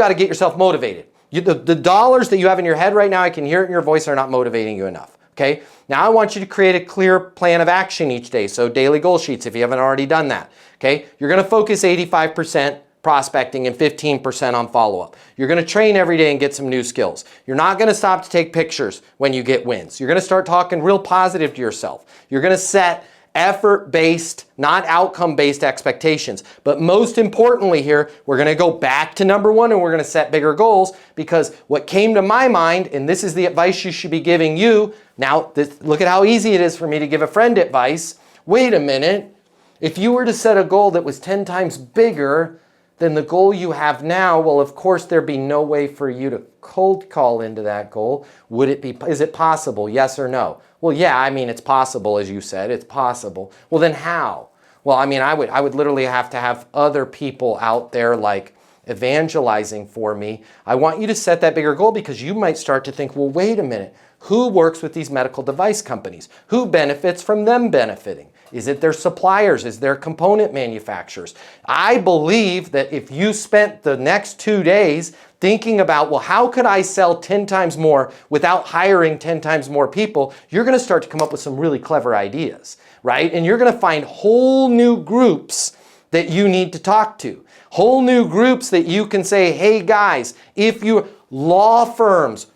got to get yourself motivated. The dollars that you have in your head right now, I can hear it in your voice, are not motivating you enough. Okay? Now I want you to create a clear plan of action each day. So daily goal sheets if you haven't already done that. Okay? You're going to focus 85% prospecting and 15% on follow-up. You're going to train every day and get some new skills. You're not going to stop to take pictures when you get wins. You're going to start talking real positive to yourself. You're going to set effort-based, not outcome-based expectations. But most importantly here, we're going to go back to number one and we're going to set bigger goals, because what came to my mind, and this is the advice you should be giving you. Now, look at how easy it is for me to give a friend advice. Wait a minute. If you were to set a goal that was 10 times bigger than the goal you have now, well, of course, there'd be no way for you to cold call into that goal. Would it be, is it possible? Yes or no? Well, yeah, I mean, it's possible, as you said, it's possible. Well, then how? Well, I mean, I would literally have to have other people out there like evangelizing for me. I want you to set that bigger goal, because you might start to think, well, wait a minute, who works with these medical device companies? Who benefits from them benefiting? Is it their suppliers? Is there component manufacturers? I believe that if you spent the next 2 days thinking about, well, how could I sell 10 times more without hiring 10 times more people, you're going to start to come up with some really clever ideas, right? And you're going to find whole new groups that you need to talk to. Whole new groups that you can say, hey guys, if you, law firms,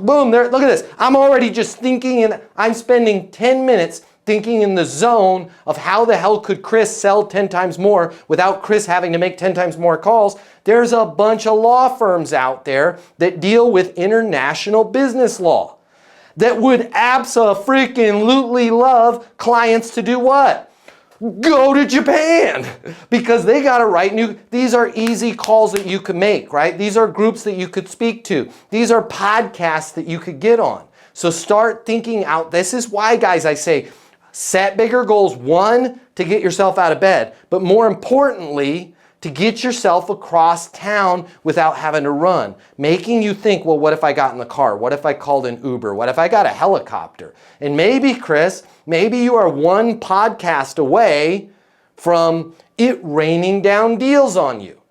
boom, there, look at this. I'm already just thinking, and I'm spending 10 minutes thinking in the zone of how the hell could Chris sell 10 times more without Chris having to make 10 times more calls. There's a bunch of law firms out there that deal with international business law that would abso-freaking-lutely love clients to do what? Go to Japan, because they got to write new, these are easy calls that you could make, right? These are groups that you could speak to. These are podcasts that you could get on. So start thinking out. This is why, guys, I say, set bigger goals. One, to get yourself out of bed, but more importantly, to get yourself across town without having to run. Making you think, well, what if I got in the car? What if I called an Uber? What if I got a helicopter? And maybe, Chris, maybe you are one podcast away from it raining down deals on you.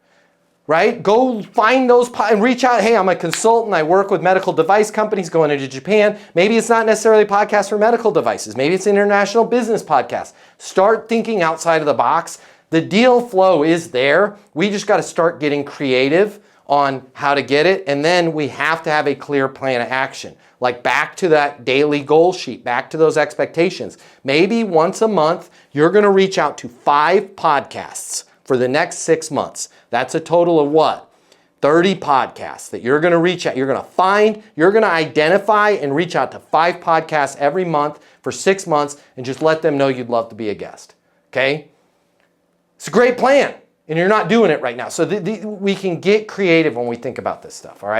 Right? Go find those and reach out. Hey, I'm a consultant. I work with medical device companies going into Japan. Maybe it's not necessarily a podcast for medical devices. Maybe it's an international business podcast. Start thinking outside of the box. The deal flow is there. We just got to start getting creative on how to get it. And then we have to have a clear plan of action. Like back to that daily goal sheet, back to those expectations. Maybe once a month, you're going to reach out to 5 podcasts for the next 6 months. That's a total of what? 30 podcasts that you're going to reach out. You're going to find, you're going to identify and reach out to 5 podcasts every month for 6 months and just let them know you'd love to be a guest. Okay? It's a great plan, and you're not doing it right now. So we can get creative when we think about this stuff, all right?